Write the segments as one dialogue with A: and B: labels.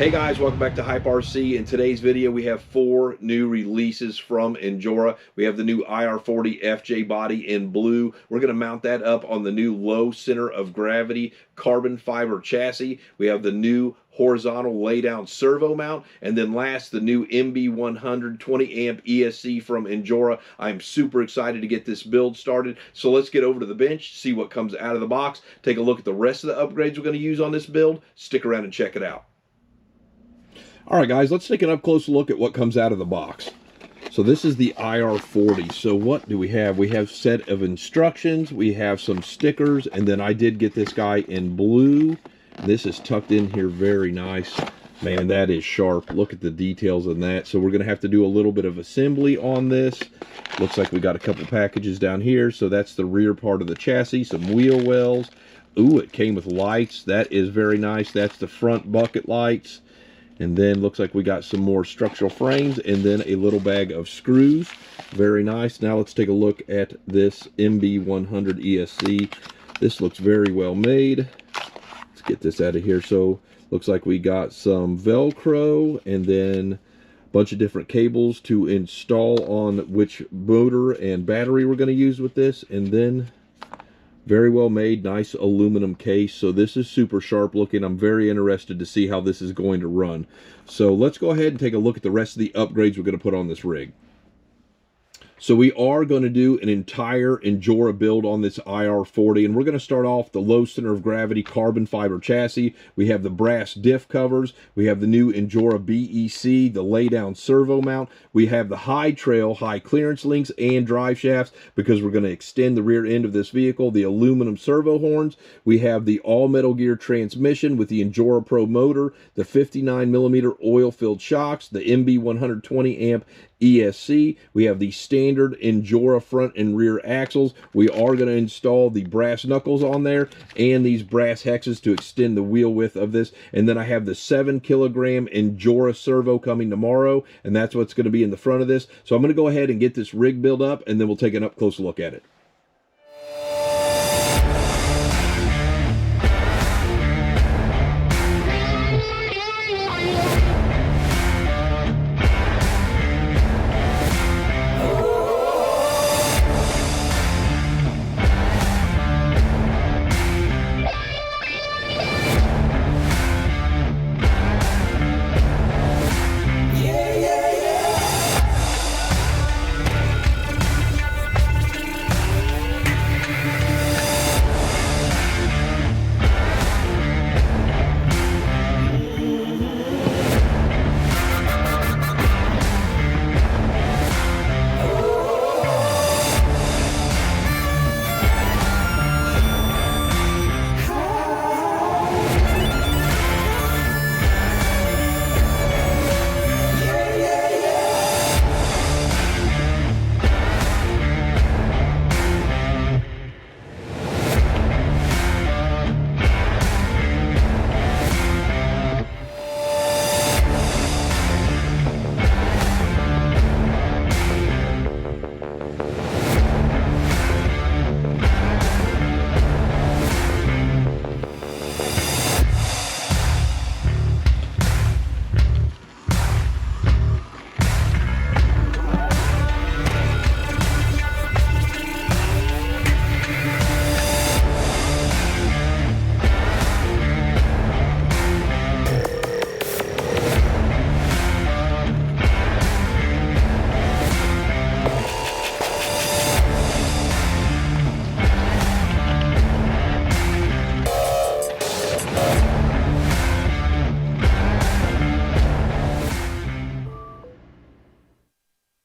A: Hey guys, welcome back to Hype RC. In today's video, we have 4 new releases from INJORA. We have the new IR40 FJ body in blue. We're going to mount that up on the new low center of gravity carbon fiber chassis. We have the new horizontal laydown servo mount, and then last, the new MB100 20 amp ESC from INJORA. I'm super excited to get this build started. So let's get over to the bench, see what comes out of the box, take a look at the rest of the upgrades we're going to use on this build. Stick around and check it out. All right, guys, let's take an up-close look at what comes out of the box. So this is the IR40. So what do we have? We have a set of instructions, we have some stickers, and then I did get this guy in blue. This is tucked in here very nice. Man, that is sharp. Look at the details on that. So we're going to have to do a little bit of assembly on this. Looks like we got a couple packages down here. So that's the rear part of the chassis, some wheel wells. Ooh, it came with lights. That is very nice. That's the front bucket lights. And then looks like we got some more structural frames and then a little bag of screws. Very nice. Now let's take a look at this MB100 ESC. This looks very well made. Let's get this out of here. So looks like we got some Velcro and then a bunch of different cables to install on which motor and battery we're going to use with this. And then very well made, nice aluminum case. So this is super sharp looking. I'm very interested to see how this is going to run. So let's go ahead and take a look at the rest of the upgrades we're going to put on this rig. So we are going to do an entire INJORA build on this IR40, and we're going to start off the low center of gravity carbon fiber chassis. We have the brass diff covers. We have the new INJORA BEC, the laydown servo mount. We have the high trail, high clearance links and drive shafts because we're going to extend the rear end of this vehicle. The aluminum servo horns. We have the all metal gear transmission with the INJORA Pro motor, the 59mm oil-filled shocks, the MB100 20 amp ESC. We have the standard INJORA front and rear axles. We are going to install the brass knuckles on there and these brass hexes to extend the wheel width of this. And then I have the 7-kilogram INJORA servo coming tomorrow, and that's what's going to be in the front of this. So I'm going to go ahead and get this rig built up, and then we'll take an up close look at it.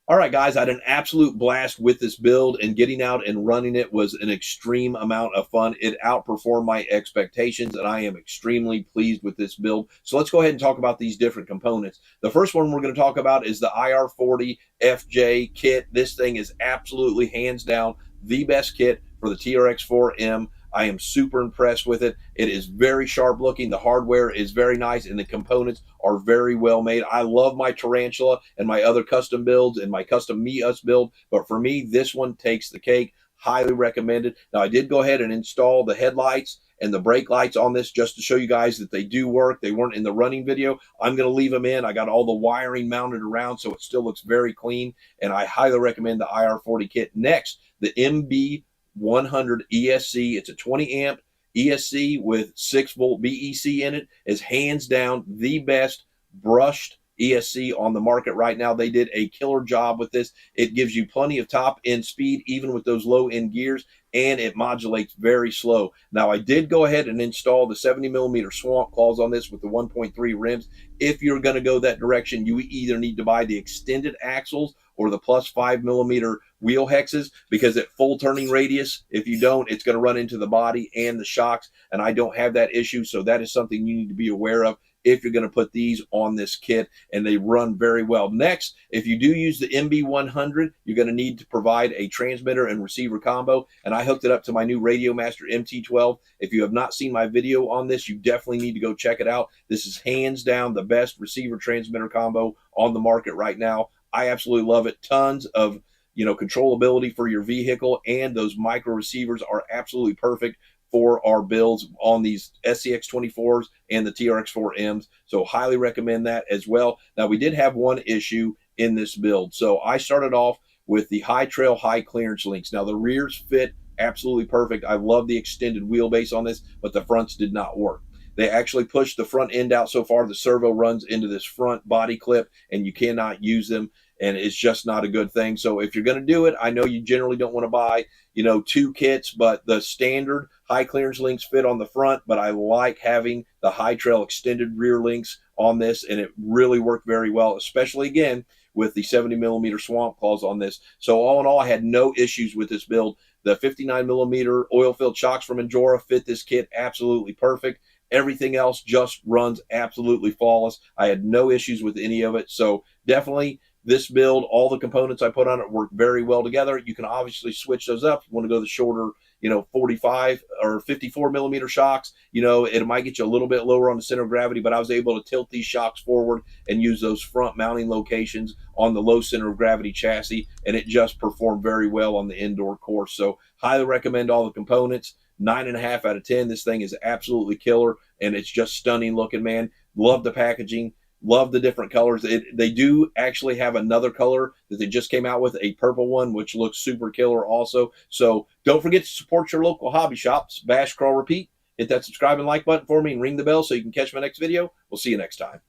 A: All right, guys, I had an absolute blast with this build, and getting out and running it was an extreme amount of fun. It outperformed my expectations, and I am extremely pleased with this build. So let's go ahead and talk about these different components. The first one we're going to talk about is the IR40 FJ kit. This thing is absolutely, hands down, the best kit for the TRX4M. I am super impressed with it. It is very sharp looking. The hardware is very nice, and the components are very well made. I love my Tarantula and my other custom builds and my custom Me Us build, but for me, this one takes the cake. highly recommended. Now, I did go ahead and install the headlights and the brake lights on this just to show you guys that they do work. They weren't in the running video. I'm going to leave them in. I got all the wiring mounted around, so it still looks very clean, and I highly recommend the IR40 kit. Next, the MB100 ESC. It's a 20 amp ESC with 6-volt BEC in it. Is hands down the best brushed ESC on the market right now. They did a killer job with this. It gives you plenty of top end speed even with those low end gears, and it modulates very slow. Now, I did go ahead and install the 70mm swamp claws on this with the 1.3 rims. If you're going to go that direction, you either need to buy the extended axles or the plus 5mm wheel hexes, because at full turning radius, if you don't, it's going to run into the body and the shocks, and I don't have that issue. So that is something you need to be aware of if you're going to put these on this kit, and they run very well. Next, if you do use the MB100, you're going to need to provide a transmitter and receiver combo, and I hooked it up to my new RadioMaster MT12. If you have not seen my video on this, you definitely need to go check it out. This is hands down the best receiver transmitter combo on the market right now. I absolutely love it. Tons of controllability for your vehicle, and those micro receivers are absolutely perfect for our builds on these SCX24s and the TRX4Ms. So highly recommend that as well. Now, we did have one issue in this build. So I started off with the high trail, high clearance links. Now, the rears fit absolutely perfect. I love the extended wheelbase on this, but the fronts did not work. They actually pushed the front end out so far, the servo runs into this front body clip, and you cannot use them, and it's just not a good thing. So if you're going to do it, I know you generally don't want to buy, two kits, but the standard high clearance links fit on the front, but I like having the high trail extended rear links on this, and it really worked very well, especially again with the 70mm swamp claws on this. So all in all, I had no issues with this build. The 59mm oil-filled shocks from INJORA fit this kit absolutely perfect. Everything else just runs absolutely flawless. I had no issues with any of it. So definitely this build, all the components I put on it work very well together. You can obviously switch those up. If you want to go the shorter, 45 or 54mm shocks, it might get you a little bit lower on the center of gravity, but I was able to tilt these shocks forward and use those front mounting locations on the low center of gravity chassis, and it just performed very well on the indoor course. So highly recommend all the components. 9.5 out of 10. This thing is absolutely killer, and it's just stunning looking, man. Love the packaging. Love the different colors. They do actually have another color that they just came out with, a purple one, which looks super killer also. So don't forget to support your local hobby shops. Bash, crawl, repeat. Hit that subscribe and like button for me and ring the bell so you can catch my next video. We'll see you next time.